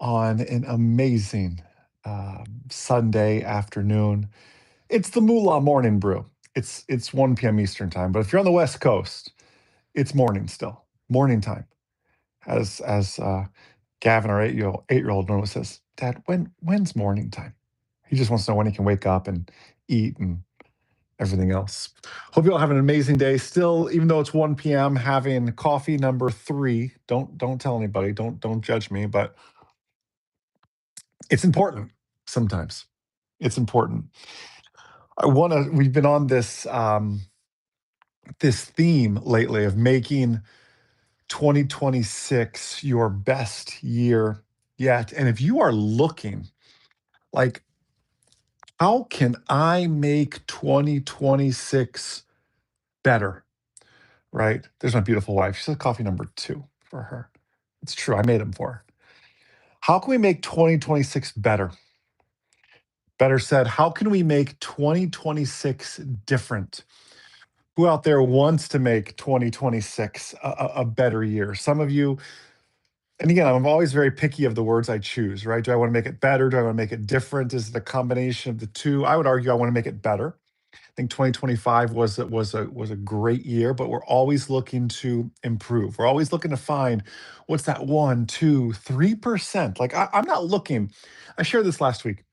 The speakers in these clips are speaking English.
on an amazing Sunday afternoon. It's the Moolah Morning Brew. It's 1 p.m. Eastern time, but if you're on the West Coast, it's morning still, morning time. As Gavin, our 8-year old, normally says, "Dad, when's morning time?" He just wants to know when he can wake up and eat and everything else. Hope you all have an amazing day. Still, even though it's 1 p.m., having coffee number three. Don't tell anybody. Don't judge me, but it's important sometimes. It's important. We've been on this theme lately of making 2026 your best year yet. And if you are looking like, how can I make 2026 better? Right? There's my beautiful wife. She said coffee number two for her. It's true. I made them for her. How can we make 2026 better? Better said, how can we make 2026 different? Who out there wants to make 2026 a better year? Some of you, and again, I'm always very picky of the words I choose, right? Do I want to make it better? Do I want to make it different? Is it a combination of the two? I would argue I want to make it better. I think 2025 was a great year, but we're always looking to improve. We're always looking to find what's that 1, 2, 3%. Like I'm not looking. I shared this last week.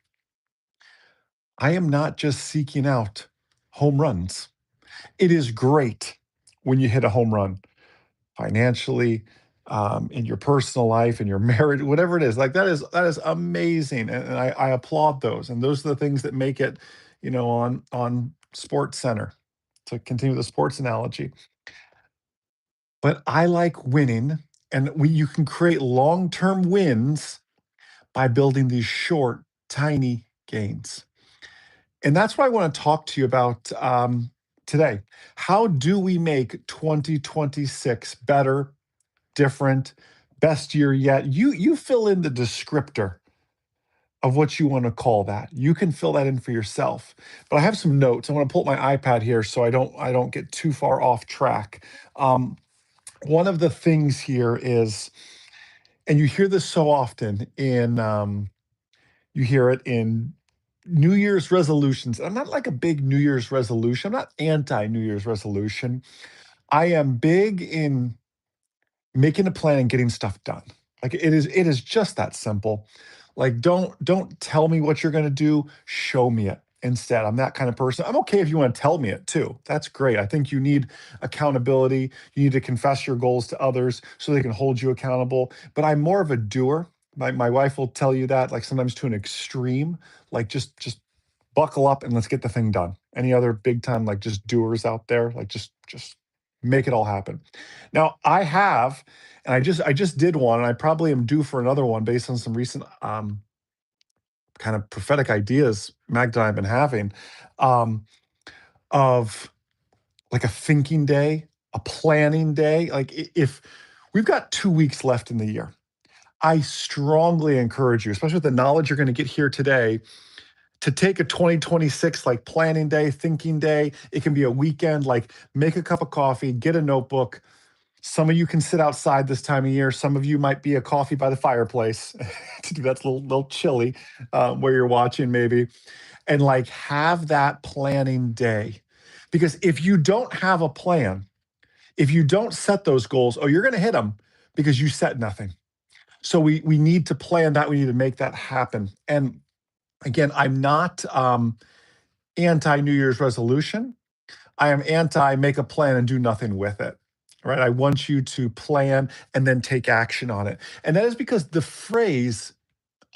I am not just seeking out home runs. It is great when you hit a home run financially, in your personal life, in your marriage, whatever it is. Like that is amazing, and I applaud those. And those are the things that make it, on Sports Center, to continue the sports analogy. But I like winning, and you can create long term wins by building these short, tiny gains. And that's what I want to talk to you about today. How do we make 2026 better, different, best year yet? You fill in the descriptor of what you want to call that. You can fill that in for yourself. But I have some notes. I want to pull up my iPad here so I don't get too far off track. One of the things here is, and you hear this so often you hear it in New Year's resolutions. I'm not like a big New Year's resolution. I'm not anti New Year's resolution. I am big in making a plan and getting stuff done. Like it is just that simple. Like don't tell me what you're going to do, show me it instead. I'm that kind of person. I'm okay if you want to tell me it too. That's great. I think you need accountability. You need to confess your goals to others so they can hold you accountable, but I'm more of a doer. My wife will tell you that, like, sometimes to an extreme. Like just buckle up and let's get the thing done. Any other big time, like, just doers out there, like, just make it all happen. Now I have, and I just did one, and I probably am due for another one based on some recent kind of prophetic ideas Magda and I have been having, um, of like a thinking day, a planning day. Like if we've got 2 weeks left in the year, I strongly encourage you, especially with the knowledge you're going to get here today, to take a 2026 like planning day, thinking day. It can be a weekend, like make a cup of coffee, get a notebook. Some of you can sit outside this time of year. Some of you might be a coffee by the fireplace. To do that's a little chilly, where you're watching maybe, and like have that planning day. Because if you don't have a plan, if you don't set those goals, oh, you're going to hit them because you set nothing. So we need to plan that. We need to make that happen. And again, I'm not anti New Year's resolution. I am anti make a plan and do nothing with it. Right? I want you to plan and then take action on it. And that is because the phrase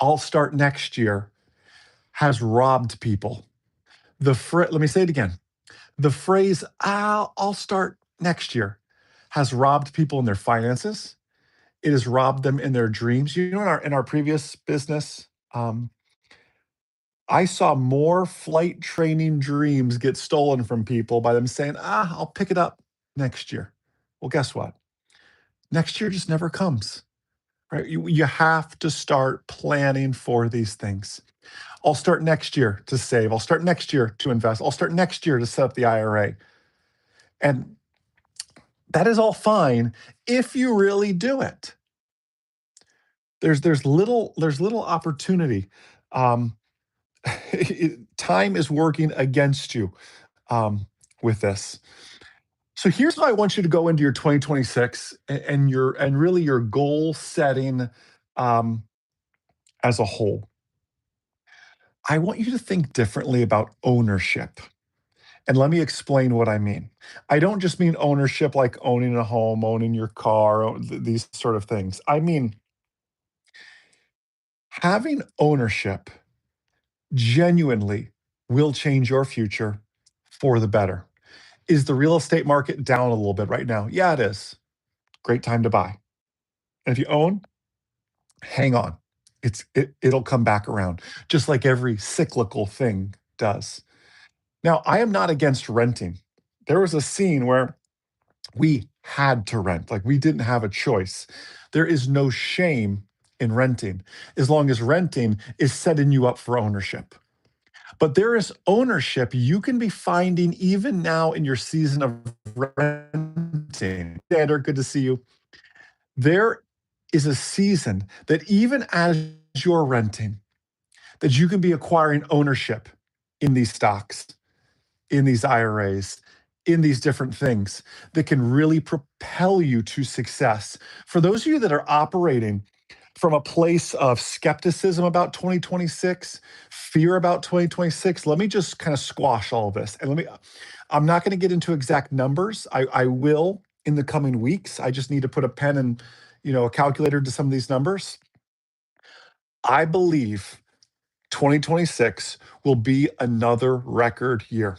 "I'll start next year" has robbed people. Let me say it again. The phrase "I'll start next year" has robbed people in their finances. It has robbed them in their dreams. In our previous business, I saw more flight training dreams get stolen from people by them saying, I'll pick it up next year. Well, guess what? Next year just never comes, right? You have to start planning for these things. I'll start next year to save. I'll start next year to invest. I'll start next year to set up the IRA. And that is all fine if you really do it. there's little opportunity. Um, time is working against you with this. So here's how I want you to go into your 2026 and your and really your goal setting um, as a whole. I want you to think differently about ownership. And let me explain what I mean. I don't just mean ownership like owning a home, owning your car, these sort of things. I mean having ownership genuinely will change your future for the better. Is the real estate market down a little bit right now? Yeah, it is. Great time to buy. And if you own, hang on. It'll come back around, just like every cyclical thing does. Now, I am not against renting. There was a scene where we had to rent, like we didn't have a choice. There is no shame in renting as long as renting is setting you up for ownership. But there is ownership you can be finding even now in your season of renting. Xander, good to see you. There is a season that even as you're renting, that you can be acquiring ownership in these stocks, in these IRAs, in these different things that can really propel you to success. For those of you that are operating from a place of skepticism about 2026, fear about 2026, let me just kind of squash all of this. And I'm not going to get into exact numbers. I will in the coming weeks. I just need to put a pen and a calculator to some of these numbers. I believe 2026 will be another record year.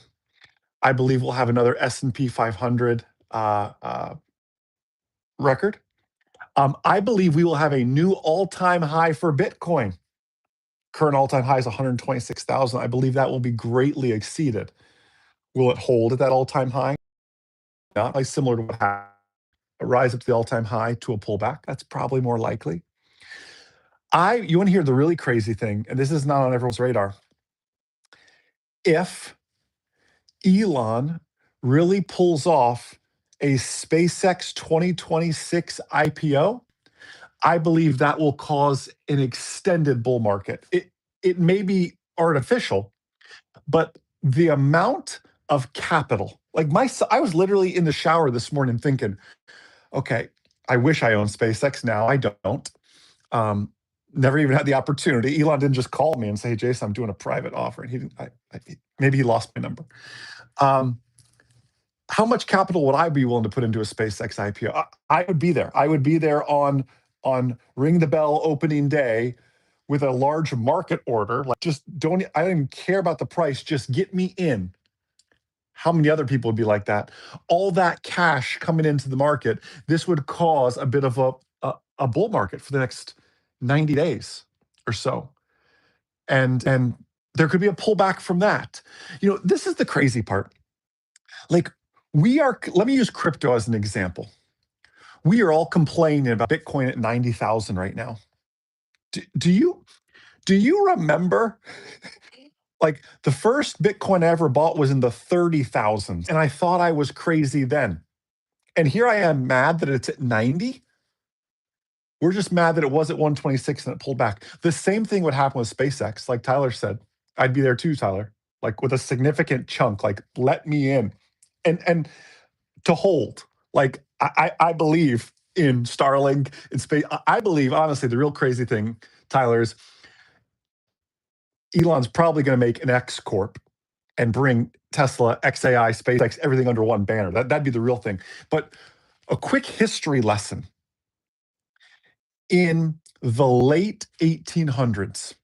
I believe we'll have another S&P 500 record. I believe we will have a new all-time high for Bitcoin. Current all-time high is 126,000. I believe that will be greatly exceeded. Will it hold at that all-time high? Not like similar to what happened, a rise up to the all-time high to a pullback. That's probably more likely. You want to hear the really crazy thing, and this is not on everyone's radar. If Elon really pulls off a SpaceX 2026 IPO, I believe that will cause an extended bull market. It may be artificial, but the amount of capital, like I was literally in the shower this morning thinking, okay, I wish I owned SpaceX now. I don't. Um, Never even had the opportunity. Elon didn't just call me and say, hey, Jason, I'm doing a private offer. And he didn't, maybe he lost my number. Um, how much capital would I be willing to put into a SpaceX IPO? I would be there. I would be there on ring the bell opening day with a large market order. Like, just don't. I don't even care about the price. Just get me in. How many other people would be like that? All that cash coming into the market. This would cause a bit of a bull market for the next 90 days or so, and there could be a pullback from that. This is the crazy part. Like, let me use crypto as an example. We are all complaining about Bitcoin at 90,000 right now. Do you remember, like, the first Bitcoin I ever bought was in the 30,000s, and I thought I was crazy then. And here I am mad that it's at 90. We're just mad that it was at 126 and it pulled back. The same thing would happen with SpaceX, like Tyler said. I'd be there too, Tyler, like with a significant chunk, like let me in. And to hold. Like I believe in Starlink, in space. I believe, honestly, the real crazy thing, Tyler, is Elon's probably going to make an X Corp and bring Tesla, XAI, SpaceX, everything under one banner. That'd be the real thing. But a quick history lesson. In the late 1800s,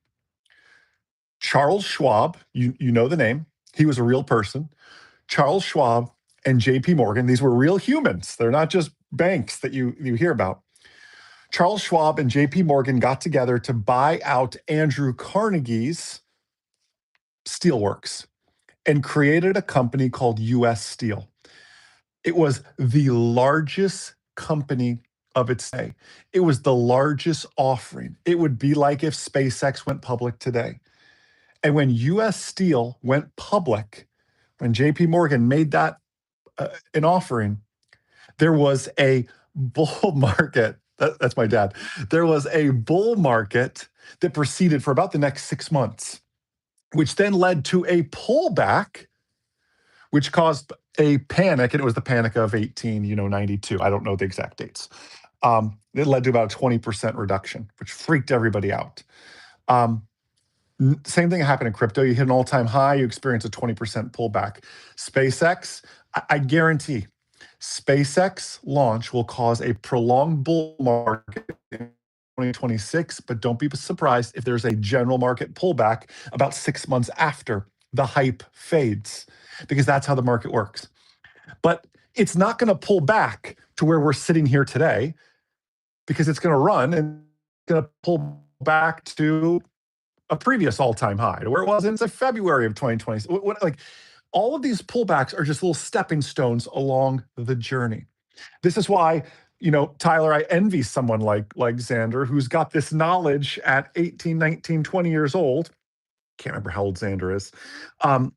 Charles Schwab, you know the name, he was a real person. Charles Schwab and JP Morgan, these were real humans. They're not just banks that you hear about. Charles Schwab and JP Morgan got together to buy out Andrew Carnegie's Steelworks and created a company called US Steel. It was the largest company of its day. It was the largest offering. It would be like if SpaceX went public today. And when US Steel went public, when JP Morgan made that an offering, there was a bull market That's my dad. There was a bull market that proceeded for about the next 6 months, which then led to a pullback, which caused a panic, and it was the panic of 1892. I don't know the exact dates. It led to about a 20% reduction, which freaked everybody out. Um, Same thing happened in crypto. You hit an all-time high, you experience a 20% pullback. SpaceX, I guarantee SpaceX launch will cause a prolonged bull market in 2026, but don't be surprised if there's a general market pullback about 6 months after the hype fades, because that's how the market works. But it's not going to pull back to where we're sitting here today, because it's going to run and going to pull back to a previous all-time high, to where it was in say February of 2020. Like all of these pullbacks are just little stepping stones along the journey. This is why, Tyler, I envy someone like Xander, who's got this knowledge at 18, 19, 20 years old. Can't remember how old Xander is. Um,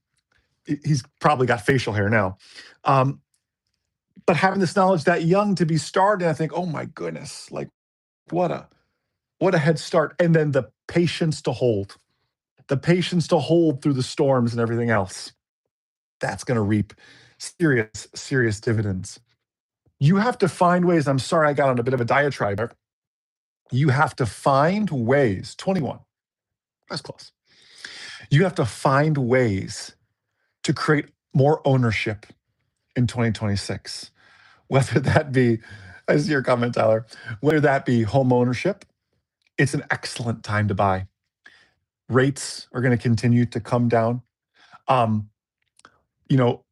he's probably got facial hair now. Um, but having this knowledge that young to be started, I think, oh my goodness, like what a head start. And then the patience to hold through the storms and everything else. That's going to reap serious, serious dividends. You have to find ways. I'm sorry I got on a bit of a diatribe there. You have to find ways, 21, that's close. You have to find ways to create more ownership in 2026, whether that be, I see your comment, Tyler, whether that be home ownership, it's an excellent time to buy. Rates are going to continue to come down. Um, you know,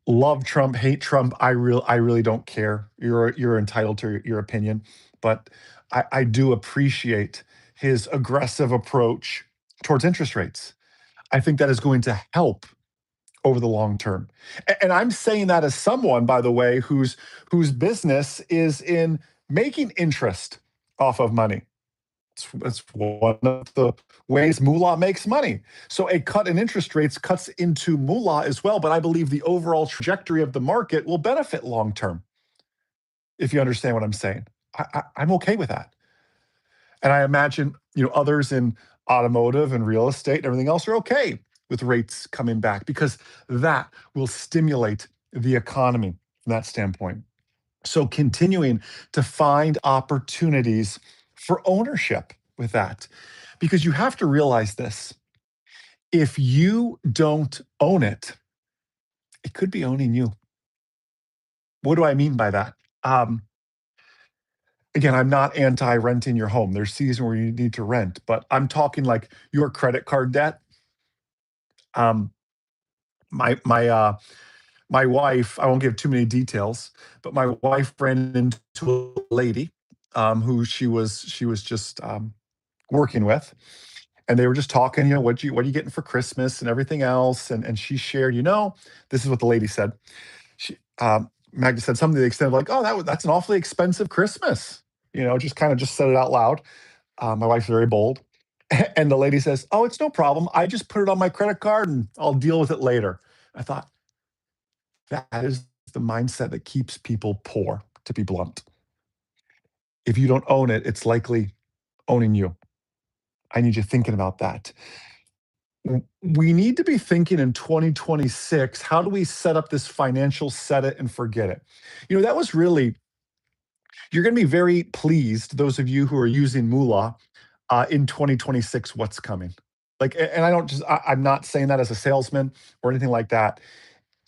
love Trump, hate Trump. I really don't care. You're entitled to your opinion, but I do appreciate his aggressive approach towards interest rates. I think that is going to help over the long term. And I'm saying that as someone, by the way, whose business is in making interest off of money. It's one of the ways moolah makes money. So a cut in interest rates cuts into moolah as well. But I believe the overall trajectory of the market will benefit long term, if you understand what I'm saying. I'm okay with that. And I imagine others in automotive and real estate and everything else are okay with rates coming back, because that will stimulate the economy from that standpoint. So continuing to find opportunities for ownership with that, because you have to realize this. If you don't own it, it could be owning you. What do I mean by that? Um, Again, I'm not anti renting your home. There's season where you need to rent, but I'm talking like your credit card debt. Um, my wife, I won't give too many details, but my wife ran into a lady who she was just working with, and they were just talking. What are you getting for Christmas and everything else, and she shared. This is what the lady said. Magda said something to the extent of like, "Oh, that's an awfully expensive Christmas." Just kind of just said it out loud. My wife's very bold, and the lady says, "Oh, it's no problem. I just put it on my credit card and I'll deal with it later." I thought, that is the mindset that keeps people poor, to be blunt. If you don't own it, it's likely owning you. I need you thinking about that. We need to be thinking in 2026, how do we set up this financial set it and forget it? That was really, you're going to be very pleased, those of you who are using Moolah in 2026, what's coming. And I'm not saying that as a salesman or anything like that.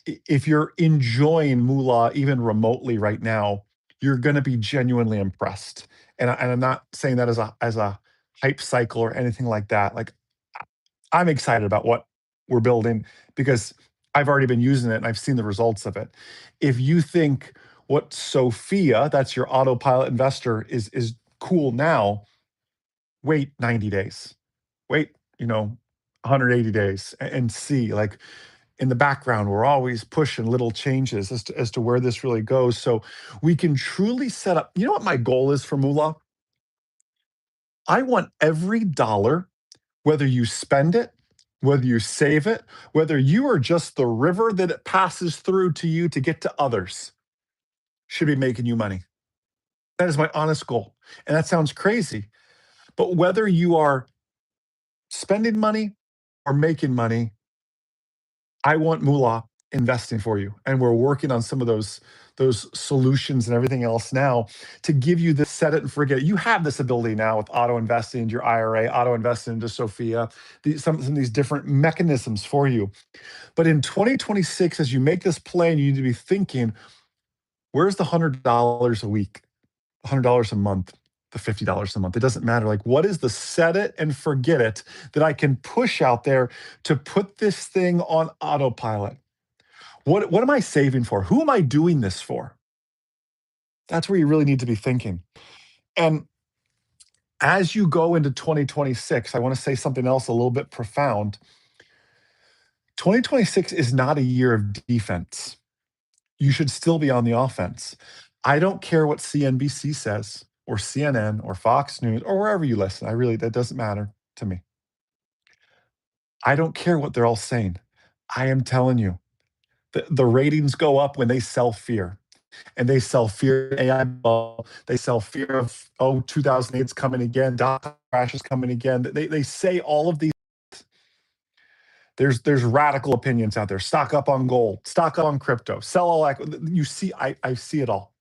If you're enjoying Moolah even remotely right now, you're going to be genuinely impressed. And I'm not saying that as a hype cycle or anything like that. Like, I'm excited about what we're building, because I've already been using it and I've seen the results of it. If you think what Sophia, that's your autopilot investor, is cool now, wait 90 days. Wait, 180 days and see. Like, in the background, we're always pushing little changes as to where this really goes. So we can truly set up. You know what my goal is for Moolah? I want every dollar, whether you spend it, whether you save it, whether you are just the river that it passes through to you to get to others, should be making you money. That is my honest goal. And that sounds crazy, but whether you are spending money or making money, I want moolah investing for you. And we're working on some of those solutions and everything else now to give you this set it and forget it. You have this ability now with auto investing into your IRA, auto investing into Sophia, some of these different mechanisms for you. But in 2026, as you make this plan, you need to be thinking, where's the $100 a week, $100 a month, the $50 a month? It doesn't matter. Like, what is the set it and forget it that I can push out there to put this thing on autopilot? What am I saving for? Who am I doing this for? That's where you really need to be thinking. And as you go into 2026, I want to say something else a little bit profound. 2026 is not a year of defense. You should still be on the offense. I don't care what CNBC says or CNN or Fox News or wherever you listen. I really, that doesn't matter to me. I don't care what they're all saying. I am telling you, the ratings go up when they sell fear. And they sell fear of AI bubble. They sell fear of, oh, 2008 is coming again, dot crash is coming again. They say all of these. There's radical opinions out there. Stock up on gold, stock up on crypto, sell all that. You see, I see it all.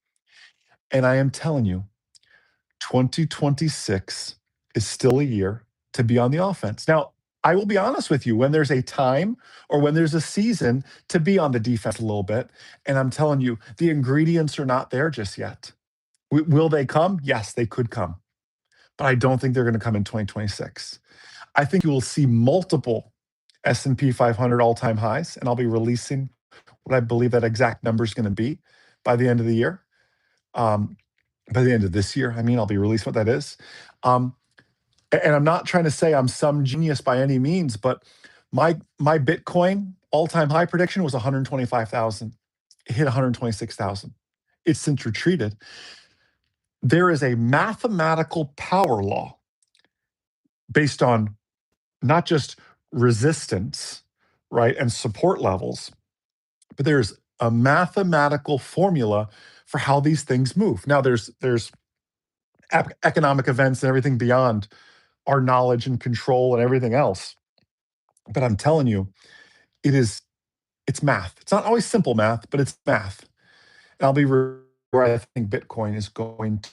And I am telling you, 2026 is still a year to be on the offense. Now, I will be honest with you, when there's a time or when there's a season to be on the defense a little bit, and I'm telling you, the ingredients are not there just yet. Will they come? Yes, they could come, but I don't think they're going to come in 2026. I think you will see multiple S&P 500 all-time highs, and I'll be releasing what I believe that exact number is going to be by the end of the year. Um, by the end of this year, I mean, I'll be releasing what that is. Um, and I'm not trying to say I'm some genius by any means, but my Bitcoin all-time high prediction was 125,000. It hit 126,000. It's since retreated. There is a mathematical power law based on not just resistance, right, and support levels, but there's a mathematical formula for how these things move. Now, there's economic events and everything beyond our knowledge and control and everything else. But I'm telling you, it's math. It's not always simple math, but it's math. And I'll be where I think Bitcoin is going to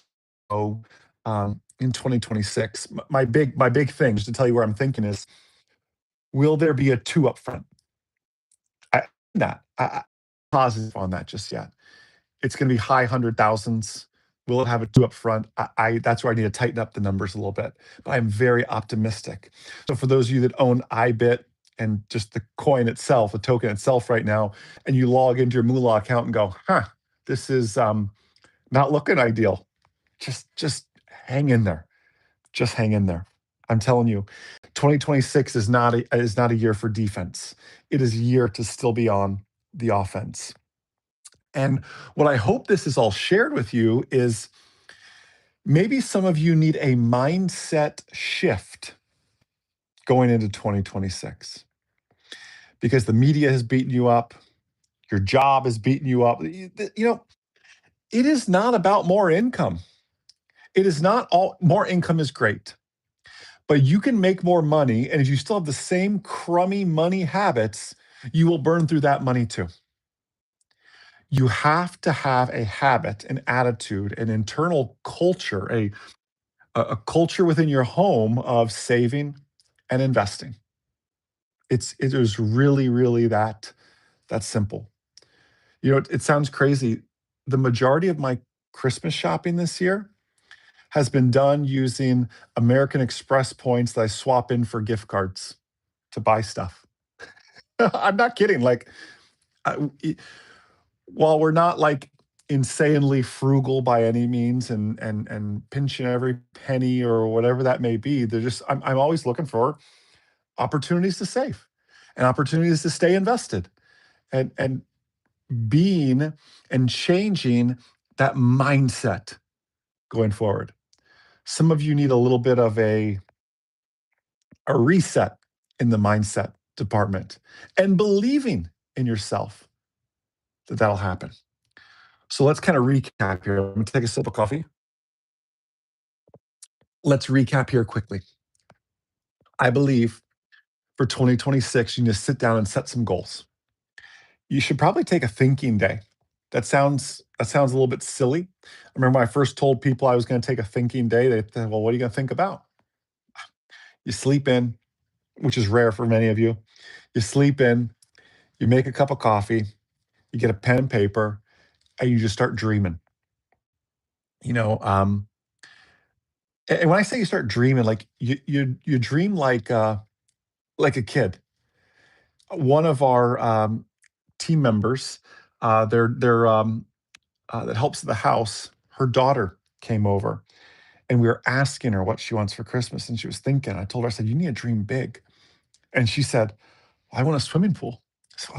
go in 2026. My big thing, just to tell you where I'm thinking is, will there be a two up front? I not I positive on that just yet. It's going to be high hundred thousands. Will it have a two up front? I that's where I need to tighten up the numbers a little bit. But I'm very optimistic. So for those of you that own IBIT and just the coin itself, the token itself right now, and you log into your Moolah account and go, huh, this is not looking ideal. Just hang in there. Just hang in there. I'm telling you, 2026 is not a year for defense. It is a year to still be on the offense. And what I hope this is all shared with you is maybe some of you need a mindset shift going into 2026 because the media has beaten you up, your job has beaten you up. It is not about more income. It is not all more income is great. But you can make more money, and if you still have the same crummy money habits, you will burn through that money too. You have to have a habit, an attitude, an internal culture, a culture within your home of saving and investing. It is really, really that simple. It sounds crazy. The majority of my Christmas shopping this year has been done using American Express points that I swap in for gift cards to buy stuff. I'm not kidding. Like, I, while we're not like insanely frugal by any means and pinching every penny or whatever that may be, they're just I'm always looking for opportunities to save and opportunities to stay invested and being and changing that mindset going forward. Some of you need a little bit of a reset in the mindset department and believing in yourself that that'll happen. So let's kind of recap here. I'm gonna take a sip of coffee. Let's recap here quickly. I believe for 2026, you need to sit down and set some goals. You should probably take a thinking day. That sounds a little bit silly. I remember when I first told people I was going to take a thinking day, they said, "Well, what are you going to think about?" You sleep in, which is rare for many of you. You sleep in, you make a cup of coffee, you get a pen and paper, and you just start dreaming. You know, and when I say you start dreaming, like you dream like a kid. One of our team members, that helps at the house, her daughter came over and we were asking her what she wants for Christmas. And she was thinking, I told her, I said, you need to dream big. And she said, "Well, I want a swimming pool." So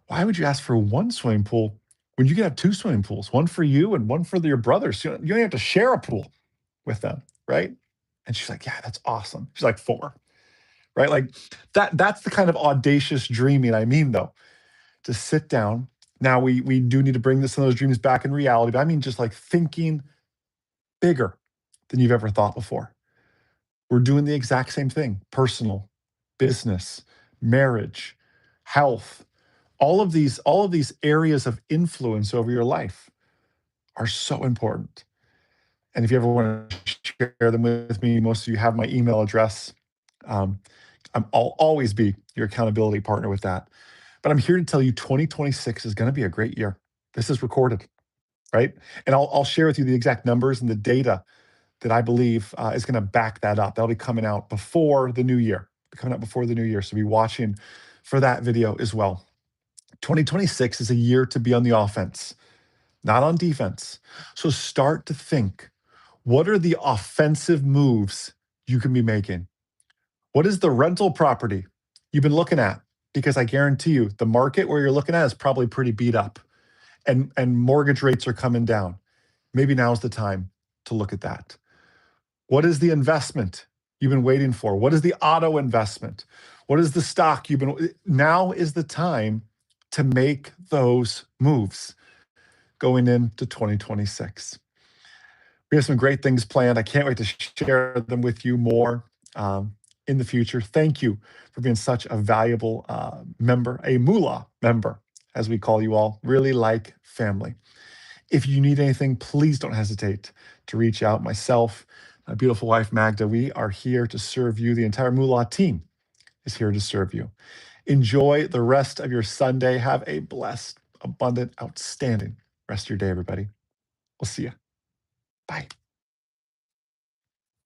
why would you ask for one swimming pool when you can have two swimming pools, one for you and one for your brothers? You don't have to share a pool with them, right? And she's like, yeah, that's awesome. She's like 4, right? Like that's the kind of audacious dreaming I mean, though, to sit down. Now we do need to bring some of those dreams back in reality, but I mean just like thinking bigger than you've ever thought before. We're doing the exact same thing: personal, business, marriage, health. All of these areas of influence over your life are so important. And if you ever want to share them with me, most of you have my email address. Um, I'll always be your accountability partner with that. But I'm here to tell you 2026 is going to be a great year. This is recorded, right? And I'll share with you the exact numbers and the data that I believe is going to back that up. That'll be coming out before the new year, coming out before the new year. So be watching for that video as well. 2026 is a year to be on the offense, not on defense. So start to think, what are the offensive moves you can be making? What is the rental property you've been looking at? Because I guarantee you, the market where you're looking at is probably pretty beat up, and mortgage rates are coming down. Maybe now's the time to look at that. What is the investment you've been waiting for? What is the auto investment? What is the stock you've been? Now is the time to make those moves going into 2026. We have some great things planned. I can't wait to share them with you more in the future. Thank you for being such a valuable member, a Moolah member, as we call you all, really like family. If you need anything, please don't hesitate to reach out. Myself, my beautiful wife, Magda, we are here to serve you. The entire Moolah team is here to serve you. Enjoy the rest of your Sunday. Have a blessed, abundant, outstanding rest of your day, everybody. We'll see you. Bye.